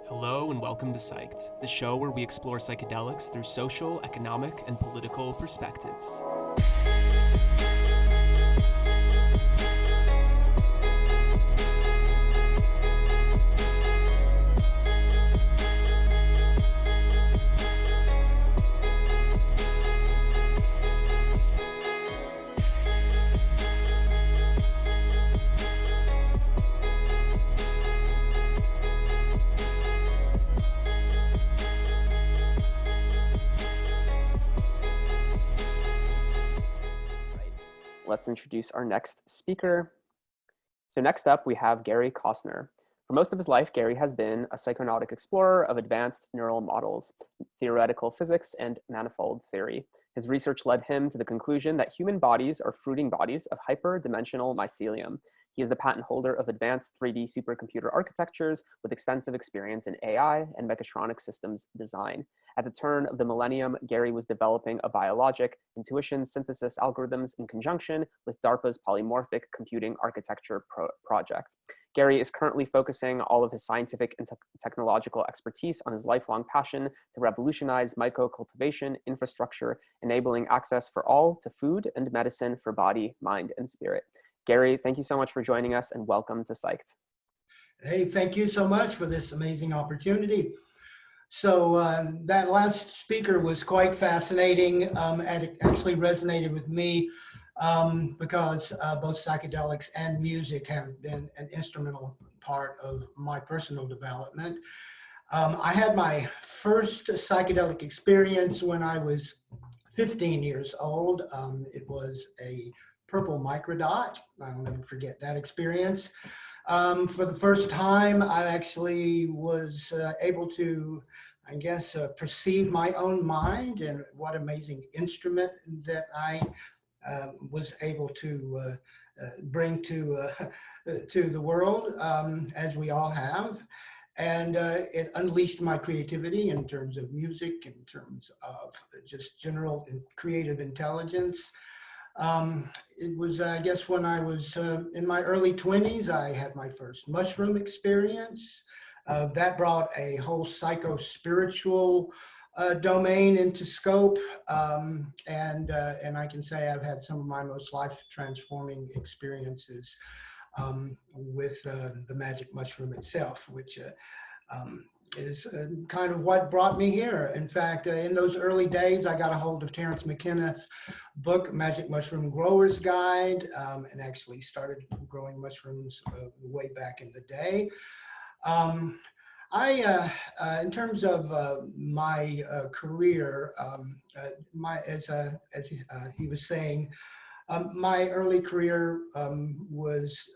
Hello and welcome to Psyched, the show where we explore psychedelics through social, economic, and political perspectives. Let's introduce our next speaker. So next up, we have Gary Costner. For most of his life, Gary has been a psychonautic explorer of advanced neural models, theoretical physics, and manifold theory. His research led him to the conclusion that human bodies are fruiting bodies of hyperdimensional mycelium. He is the patent holder of advanced 3D supercomputer architectures with extensive experience in AI and mechatronic systems design. At the turn of the millennium, Gary was developing a biologic intuition synthesis algorithms in conjunction with DARPA's Polymorphic computing architecture project. Gary is currently focusing all of his scientific and technological expertise on his lifelong passion to revolutionize myco-cultivation infrastructure, enabling access for all to food and medicine for body, mind, and spirit. Gary, thank you so much for joining us and welcome to Psyched. Hey, thank you so much for this amazing opportunity. So that last speaker was quite fascinating and it actually resonated with me because both psychedelics and music have been an instrumental part of my personal development. I had my first psychedelic experience when I was 15 years old. It was a purple microdot. I'll never forget that experience. For the first time, I actually was able to, I guess, perceive my own mind, and what amazing instrument that I was able to bring to the world, as we all have. And it unleashed my creativity in terms of music, in terms of just general creative intelligence. It was, I guess, when I was in my early 20s, I had my first mushroom experience. That brought a whole psycho-spiritual domain into scope. And I can say I've had some of my most life-transforming experiences with the magic mushroom itself, which is kind of what brought me here. In fact, in those early days, I got a hold of Terrence McKenna's book, Magic Mushroom Grower's Guide, and actually started growing mushrooms way back in the day. In terms of my career, as he was saying, my early career was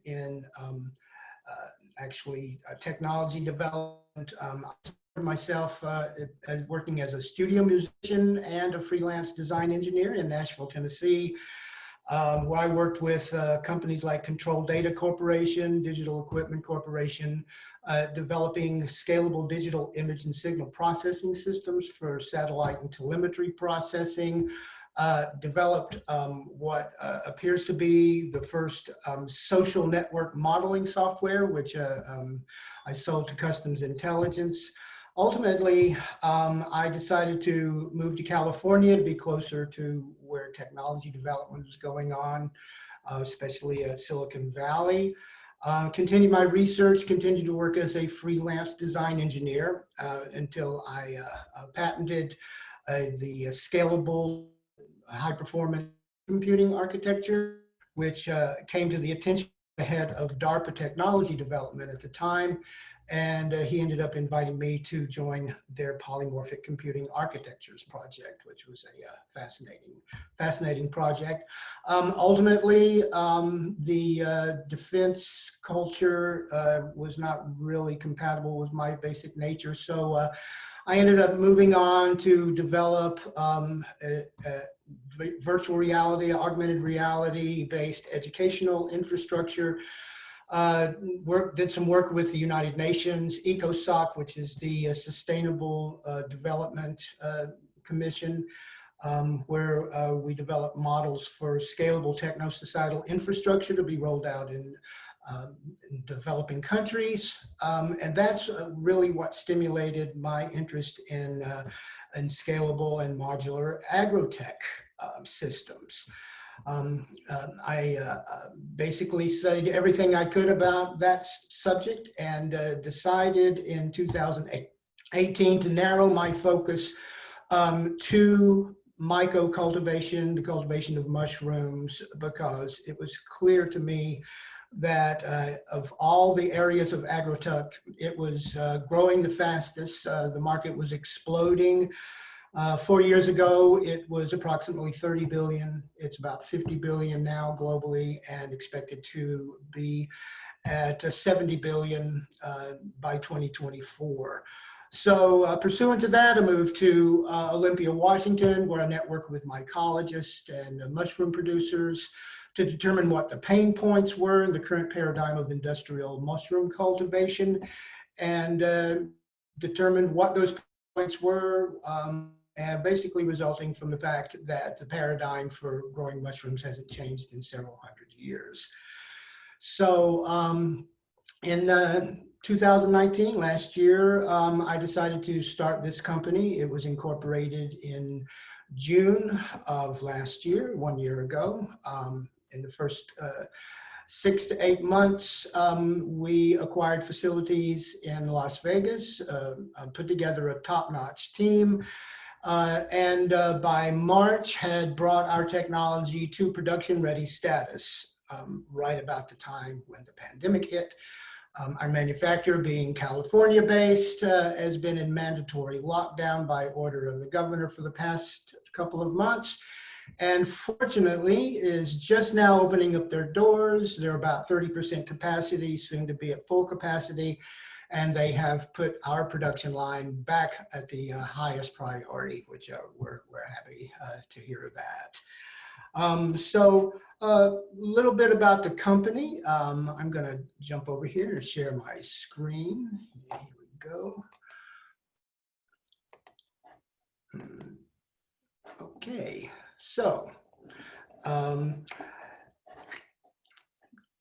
in actually technology development. I started myself working as a studio musician and a freelance design engineer in Nashville, Tennessee, where I worked with companies like Control Data Corporation, Digital Equipment Corporation, developing scalable digital image and signal processing systems for satellite and telemetry processing. Developed what appears to be the first social network modeling software, which I sold to Customs Intelligence. Ultimately, I decided to move to California to be closer to where technology development was going on, especially Silicon Valley. Continued my research, continued to work as a freelance design engineer until I patented the scalable high-performance computing architecture, which came to the attention of the head of DARPA technology development at the time, and he ended up inviting me to join their polymorphic computing architectures project, which was a fascinating project. Ultimately, the defense culture was not really compatible with my basic nature, so I ended up moving on to develop virtual reality, augmented reality based educational infrastructure. Did some work with the United Nations, ECOSOC, which is the Sustainable Development Commission, where we develop models for scalable techno-societal infrastructure to be rolled out in in developing countries. And that's really what stimulated my interest in scalable and modular agrotech systems. I basically studied everything I could about that subject and decided in 2018 to narrow my focus to myco-cultivation, the cultivation of mushrooms, because it was clear to me that of all the areas of agrotech, it was growing the fastest. The market was exploding. 4 years ago, it was approximately 30 billion. It's about 50 billion now globally and expected to be at 70 billion by 2024. So pursuant to that, I moved to Olympia, Washington, where I networked with mycologists and mushroom producers to determine what the pain points were in the current paradigm of industrial mushroom cultivation, and determined what those points were, and basically resulting from the fact that the paradigm for growing mushrooms hasn't changed in several hundred years. So in 2019, last year, I decided to start this company. It was incorporated in June of last year, 1 year ago. In the first 6 to 8 months, we acquired facilities in Las Vegas, put together a top-notch team, and by March had brought our technology to production-ready status, right about the time when the pandemic hit. Our manufacturer, being California-based, has been in mandatory lockdown by order of the governor for the past couple of months, and fortunately is just now opening up their doors. They're about 30% capacity, soon to be at full capacity, and they have put our production line back at the highest priority, which we're happy to hear that. So a little bit about the company. I'm going to jump over here and share my screen. Here we go. Okay, so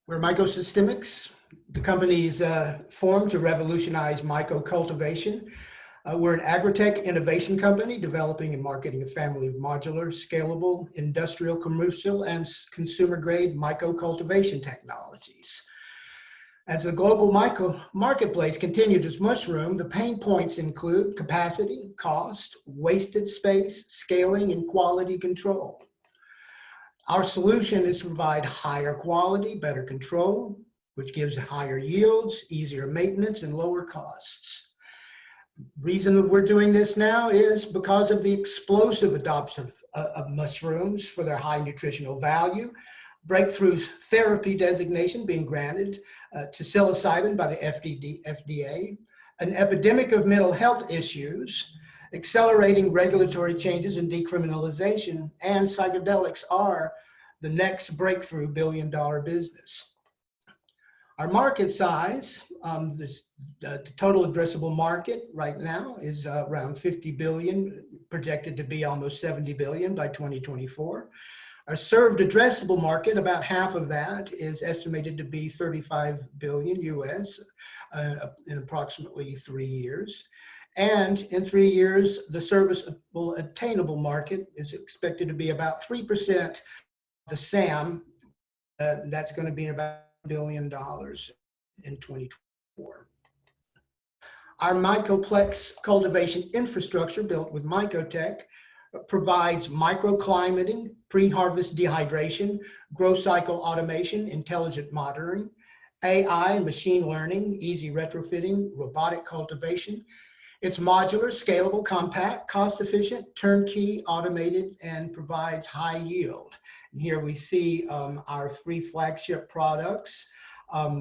we're Myco Systemics. The company is formed to revolutionize myco-cultivation. We're an agrotech innovation company developing and marketing a family of modular, scalable, industrial, commercial, and consumer-grade myco-cultivation technologies. As the global myco marketplace continued its mushroom, the pain points include capacity, cost, wasted space, scaling, and quality control. Our solution is to provide higher quality, better control, which gives higher yields, easier maintenance, and lower costs. Reason that we're doing this now is because of the explosive adoption of mushrooms for their high nutritional value, breakthrough therapy designation being granted to psilocybin by the FDA, an epidemic of mental health issues, accelerating regulatory changes and decriminalization, and psychedelics are the next breakthrough billion-dollar business. Our market size, the total addressable market right now is around 50 billion, projected to be almost 70 billion by 2024. Our served addressable market, about half of that, is estimated to be 35 billion US in approximately 3 years. And in 3 years, the serviceable attainable market is expected to be about 3% of the SAM. That's going to be about $1 billion in 2024. Our mycoplex cultivation infrastructure, built with Mycotech, provides microclimating, pre-harvest dehydration, growth cycle automation, intelligent monitoring, AI, machine learning, easy retrofitting, robotic cultivation. It's modular, scalable, compact, cost-efficient, turnkey, automated, and provides high yield. And here we see our 3 flagship products.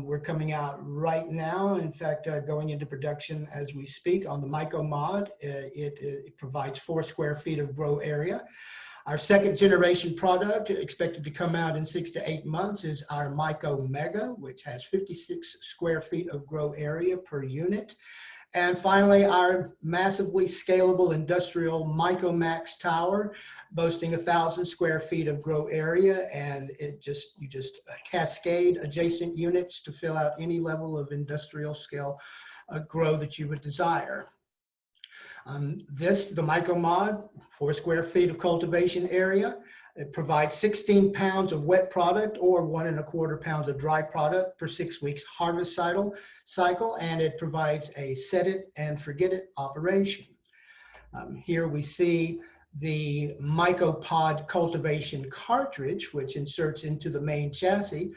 We're coming out right now, in fact, going into production as we speak on the Myco Mod. It provides 4 square feet of grow area. Our second generation product, expected to come out in 6 to 8 months, is our Myco Mega, which has 56 square feet of grow area per unit. And finally, our massively scalable industrial MycoMax tower, boasting 1,000 square feet of grow area, and you just cascade adjacent units to fill out any level of industrial scale grow that you would desire. The MycoMod, 4 square feet of cultivation area. It provides 16 pounds of wet product or 1 1/4 pounds of dry product per 6 weeks harvest cycle, and it provides a set it and forget it operation. Here we see the MycoPod cultivation cartridge, which inserts into the main chassis.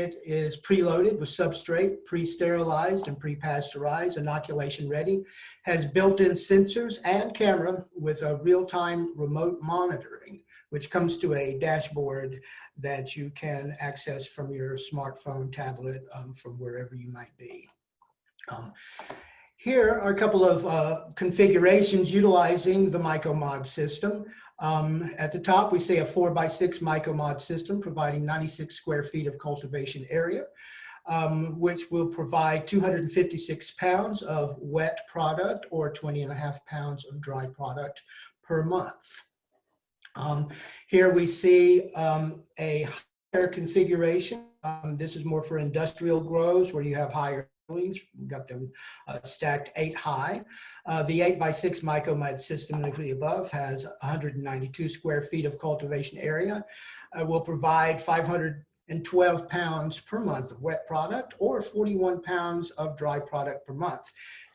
It is preloaded with substrate, pre-sterilized and pre-pasteurized, inoculation ready, has built-in sensors and camera with a real-time remote monitoring, which comes to a dashboard that you can access from your smartphone, tablet, from wherever you might be. Here are a couple of configurations utilizing the MycoMod system. At the top, we see a 4x6 MycoMod system providing 96 square feet of cultivation area, which will provide 256 pounds of wet product or 20.5 pounds of dry product per month. Here we see a higher configuration. This is more for industrial grows where you have higher ceilings. We've got them stacked 8 high. The 8x6 MycoMod system above has 192 square feet of cultivation area. Will provide 512 pounds per month of wet product or 41 pounds of dry product per month.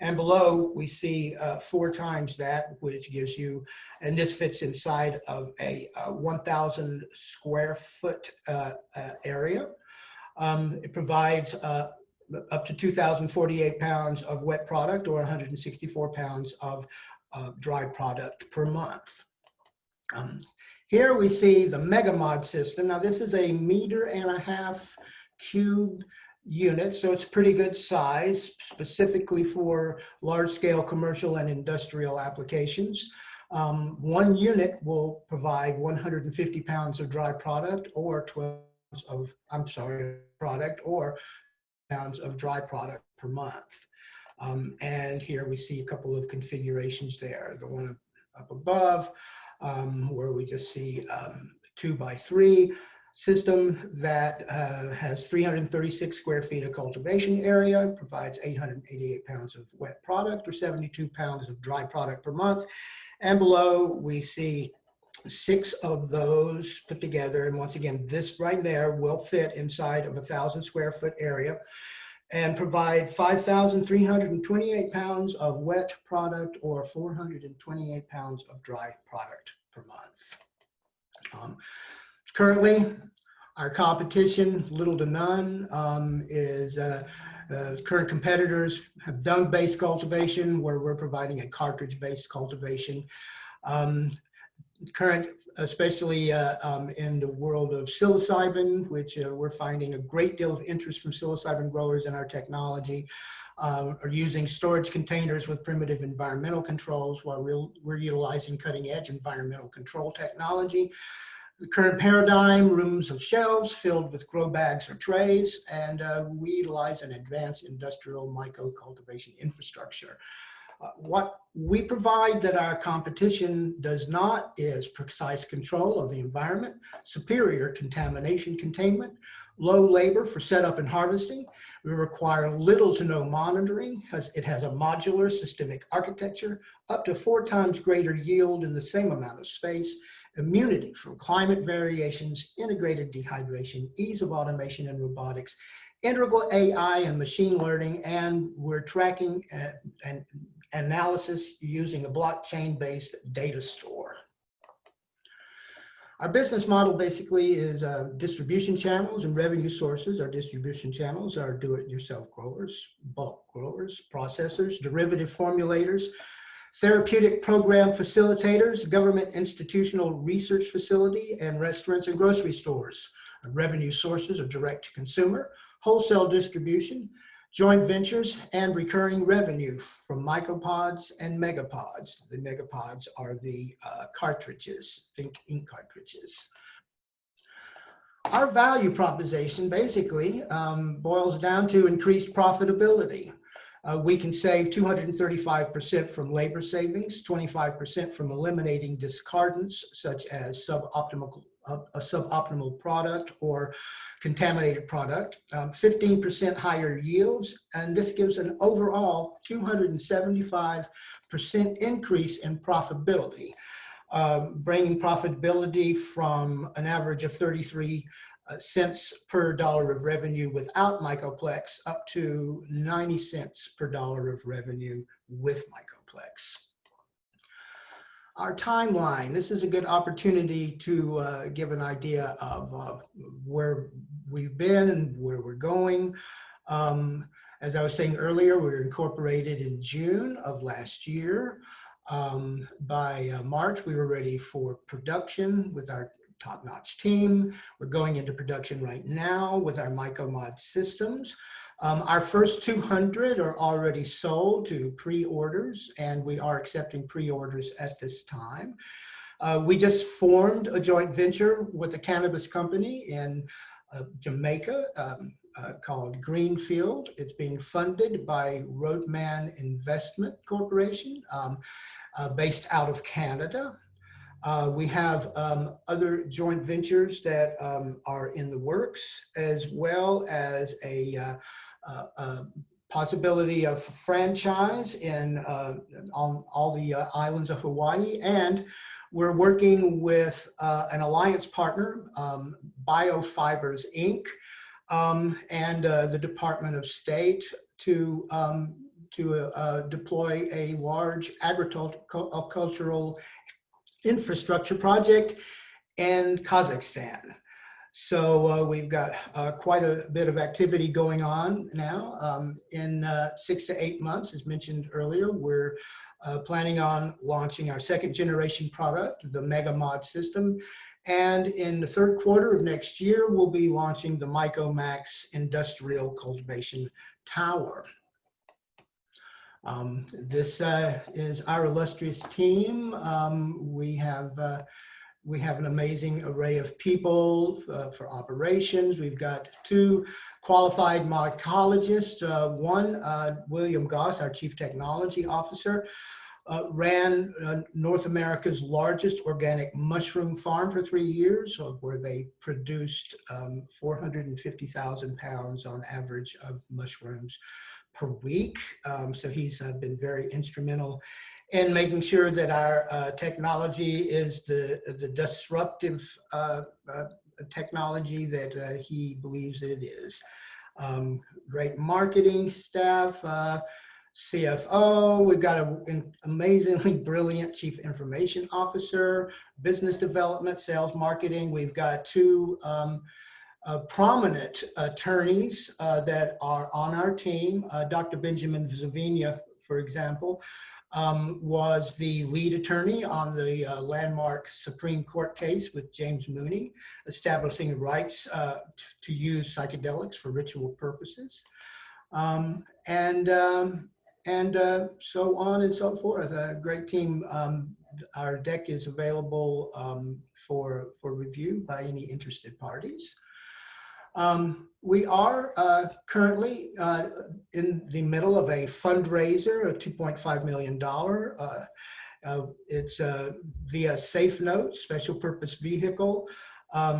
And below we see 4 times that, which gives you, and this fits inside of a 1,000 square foot area. It provides up to 2,048 pounds of wet product or 164 pounds of dry product per month. Here we see the MegaMod system. Now this is a 1.5 meter cube unit, so it's pretty good size, specifically for large-scale commercial and industrial applications. 1 unit will provide 150 pounds of dry product or 12 pounds of dry product per month. And here we see a couple of configurations there. The one up above, where we just see 2x3 system that has 336 square feet of cultivation area, provides 888 pounds of wet product or 72 pounds of dry product per month. And below we see 6 of those put together. And once again, this right there will fit inside of a 1,000 square foot area and provide 5,328 pounds of wet product or 428 pounds of dry product per month. Currently, our competition, little to none, is current competitors have dung-based cultivation, where we're providing a cartridge-based cultivation. Current, especially in the world of psilocybin, which we're finding a great deal of interest from psilocybin growers in our technology, are using storage containers with primitive environmental controls, while we're utilizing cutting-edge environmental control technology. The current paradigm, rooms of shelves filled with grow bags or trays, and we utilize an advanced industrial myco-cultivation infrastructure. What we provide that our competition does not is precise control of the environment, superior contamination containment, low labor for setup and harvesting. We require little to no monitoring, as it has a modular systemic architecture, up to 4 times greater yield in the same amount of space, immunity from climate variations, integrated dehydration, ease of automation and robotics, integral AI and machine learning, and we're tracking and analysis using a blockchain-based data store. Our business model basically is distribution channels and revenue sources. Our distribution channels are do-it-yourself growers, bulk growers, processors, derivative formulators, therapeutic program facilitators, government institutional research facility, and restaurants and grocery stores. Our revenue sources are direct to consumer, wholesale distribution, joint ventures, and recurring revenue from mycopods and megapods. The megapods are the cartridges, think ink cartridges. Our value proposition basically boils down to increased profitability. We can save 235% from labor savings, 25% from eliminating discardants such as a suboptimal product or contaminated product, 15% higher yields, and this gives an overall 275% increase in profitability, bringing profitability from an average of 33 cents per dollar of revenue without Mycoplex up to 90 cents per dollar of revenue with Mycoplex. Our timeline, this is a good opportunity to give an idea of where we've been and where we're going. As I was saying earlier, we were incorporated in June of last year. By March, we were ready for production with our top-notch team. We're going into production right now with our Myco systems. Our first 200 are already sold to pre-orders, and we are accepting pre-orders at this time. We just formed a joint venture with a cannabis company in Jamaica called Greenfield. It's being funded by Roadman Investment Corporation, based out of Canada. We have other joint ventures that are in the works, as well as a possibility of franchise on all the islands of Hawaii. And we're working with an alliance partner, Biofibers Inc., and the Department of State to deploy a large agricultural infrastructure project in Kazakhstan. So we've got quite a bit of activity going on now. In 6 to 8 months, as mentioned earlier, we're planning on launching our second generation product, the MegaMod system. And in the third quarter of next year, we'll be launching the MycoMax industrial cultivation tower. This is our illustrious team. We have an amazing array of people for operations. We've got 2 qualified mycologists. One, William Goss, our Chief Technology Officer, ran North America's largest organic mushroom farm for 3 years, where they produced 450,000 pounds on average of mushrooms per week. So he's been very instrumental in making sure that our technology is the disruptive technology that he believes it is. Great marketing staff, CFO, we've got an amazingly brilliant Chief Information Officer, business development, sales, marketing. We've got 2 prominent attorneys that are on our team. Dr. Benjamin Zavina, for example, was the lead attorney on the landmark Supreme Court case with James Mooney, establishing rights to use psychedelics for ritual purposes. And so on and so forth. A great team. Our deck is available for review by any interested parties. We are currently in the middle of a fundraiser, a $2.5 million. It's via Safe Note, special purpose vehicle,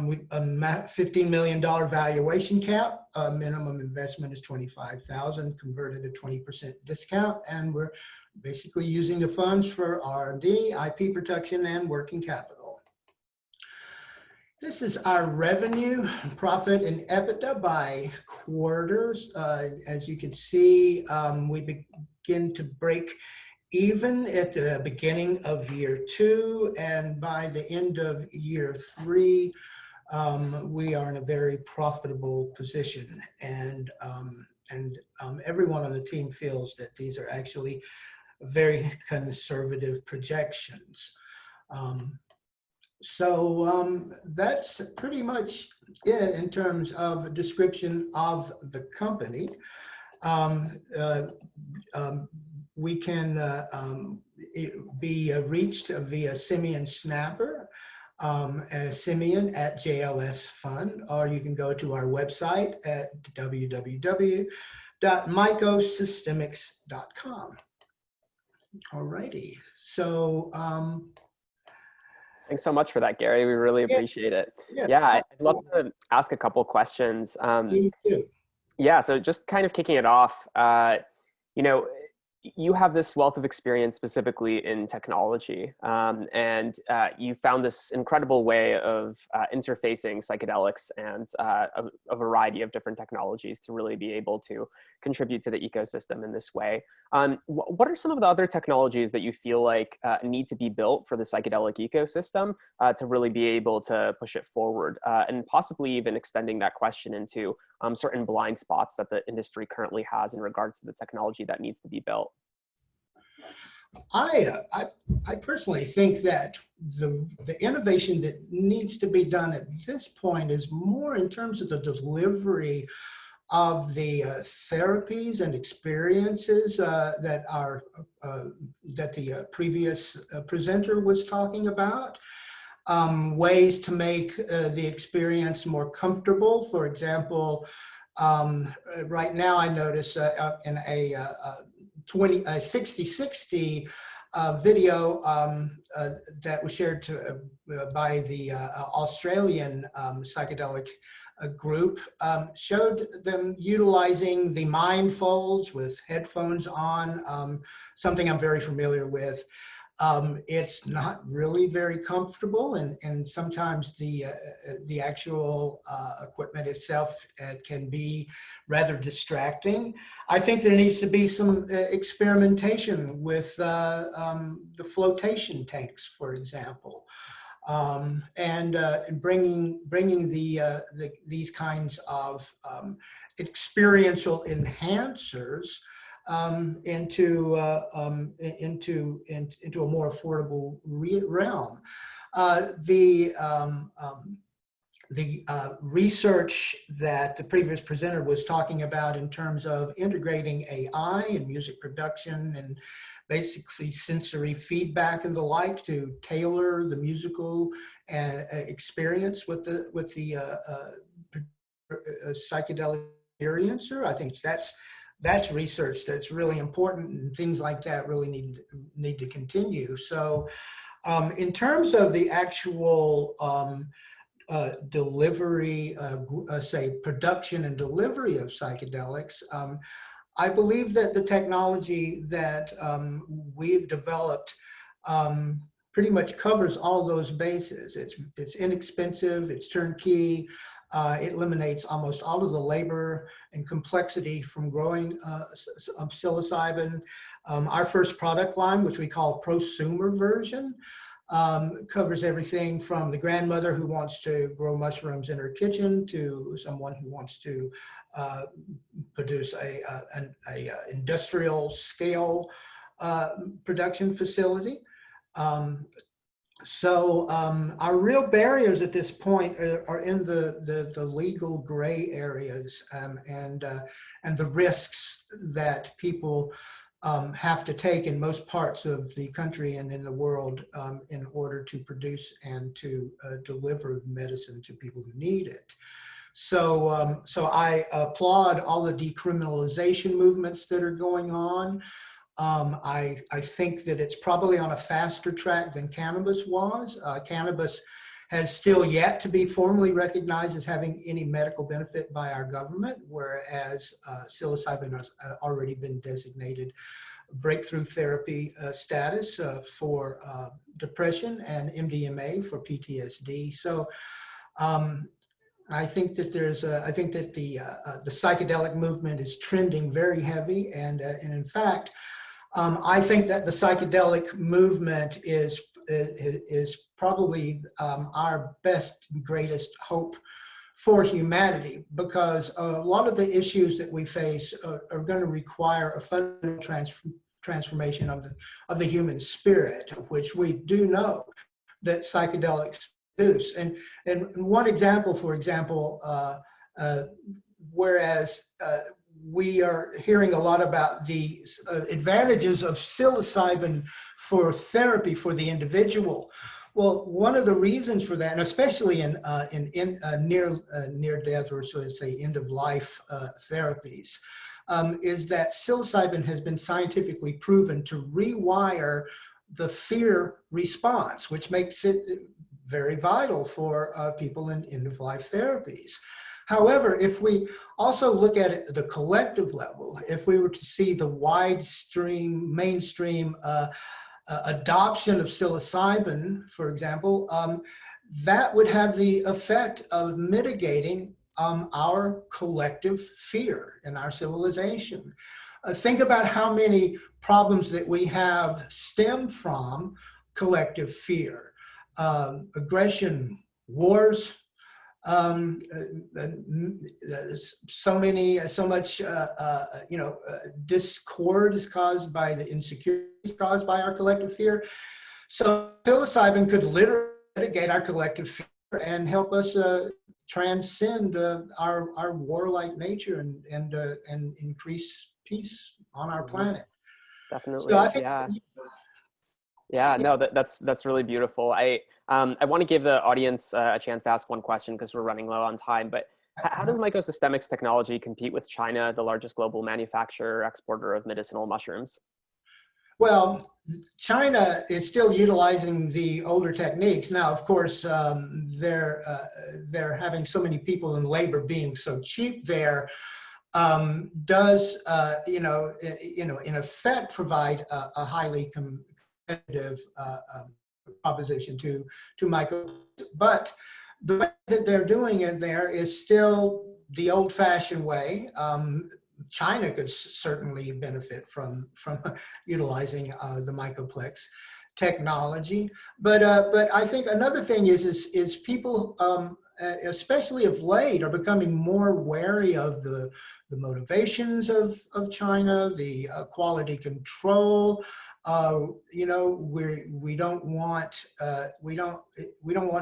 with a $15 million valuation cap. Minimum investment is $25,000, converted at 20% discount, and we're basically using the funds for R&D, IP protection, and working capital. This is our revenue, profit, and EBITDA by quarters. As you can see, we begin to break even at the beginning of year 2, and by the end of year 3, we are in a very profitable position. And everyone on the team feels that these are actually very conservative projections. So that's pretty much it in terms of a description of the company. We can be reached via Simeon Snapper, Simeon @JLS Fund, or you can go to our website at www.myco-cultivation.com. myco-systemics.com. All righty. So, Thanks so much for that, Gary. We really yeah, appreciate it. yeah, Yeah, I'd love absolutely. to ask a couple questions. Me too. Yeah, so just kind of kicking it off, you know, you have this wealth of experience specifically in technology, and you found this incredible way of interfacing psychedelics and a variety of different technologies to really be able to contribute to the ecosystem in this way. What are some of the other technologies that you feel like need to be built for the psychedelic ecosystem to really be able to push it forward, and possibly even extending that question into certain blind spots that the industry currently has in regards to the technology that needs to be built? I personally think that the innovation that needs to be done at this point is more in terms of the delivery of the therapies and experiences that the previous presenter was talking about. Ways to make the experience more comfortable. For example, right now I notice in a 60/60 video that was shared by the Australian psychedelic group, showed them utilizing the mindfolds with headphones on, something I'm very familiar with. It's not really very comfortable, and sometimes the actual equipment itself can be rather distracting. I think there needs to be some experimentation with the flotation tanks, for example, and bringing these kinds of experiential enhancers into a more affordable realm. The research that the previous presenter was talking about in terms of integrating AI in music production and basically sensory feedback and the like to tailor the musical experience with the psychedelic experiencer, I think that's research that's really important, and things like that really need to continue. So in terms of the actual delivery, say production and delivery of psychedelics, I believe that the technology that we've developed pretty much covers all those bases. It's inexpensive, it's turnkey, it eliminates almost all of the labor and complexity from growing psilocybin. Our first product line, which we call prosumer version, covers everything from the grandmother who wants to grow mushrooms in her kitchen to someone who wants to produce an industrial scale production facility. So our real barriers at this point are in the legal gray areas, and the risks that people have to take in most parts of the country and in the world in order to produce and to deliver medicine to people who need it. So, so I applaud all the decriminalization movements that are going on. I think that it's probably on a faster track than cannabis was. Cannabis has still yet to be formally recognized as having any medical benefit by our government, whereas psilocybin has already been designated breakthrough therapy status for depression, and MDMA for PTSD. So I think that the psychedelic movement is trending very heavy, and in fact, I think that the psychedelic movement is probably our best, greatest hope for humanity, because a lot of the issues that we face are going to require a fundamental transformation of the human spirit, which we do know that psychedelics produce. And one example, for example, whereas we are hearing a lot about the advantages of psilocybin for therapy for the individual. Well, one of the reasons for that, and especially in near death, or so to say end of life therapies, is that psilocybin has been scientifically proven to rewire the fear response, which makes it very vital for people in end-of-life therapies. However, if we also look at it at the collective level, if we were to see the mainstream adoption of psilocybin, for example, that would have the effect of mitigating our collective fear in our civilization. Think about how many problems that we have stem from collective fear, aggression, wars, so much discord is caused by the insecurities caused by our collective fear. So psilocybin could literally mitigate our collective fear and help us transcend our warlike nature and increase peace on our planet. Definitely. So I think, yeah, no, that's really beautiful. I want to give the audience a chance to ask one question because we're running low on time, but how does Myco Systemics technology compete with China, the largest global manufacturer, exporter of medicinal mushrooms? Well, China is still utilizing the older techniques. Now, of course, they're having so many people in labor being so cheap there, does in effect provide a highly competitive proposition to Myco. But the way that they're doing it there is still the old-fashioned way. China could certainly benefit from utilizing the Mycoplex technology, but I think another thing is people, especially of late, are becoming more wary of the motivations of China, the quality control. We don't want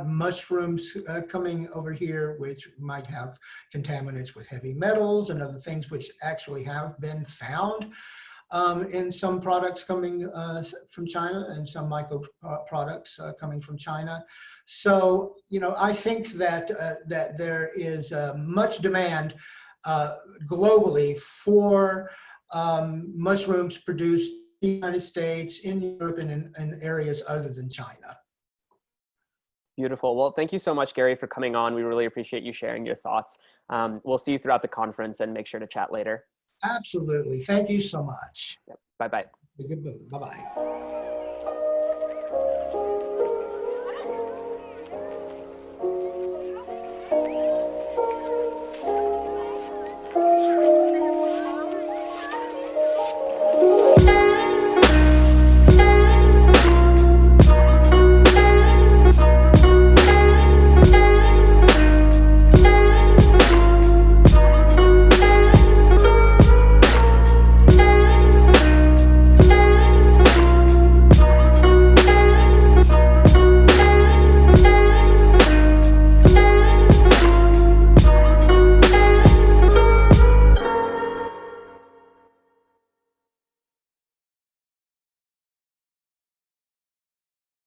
mushrooms coming over here, which might have contaminants with heavy metals and other things, which actually have been found in some products coming from China and some Myco products coming from China. So, I think that that there is much demand globally for mushrooms produced in the United States, in Europe, and in areas other than China. Beautiful. Well, thank you so much, Gary, for coming on. We really appreciate you sharing your thoughts. We'll see you throughout the conference and make sure to chat later. Absolutely. Thank you so much. Yep. Bye-bye. Bye-bye.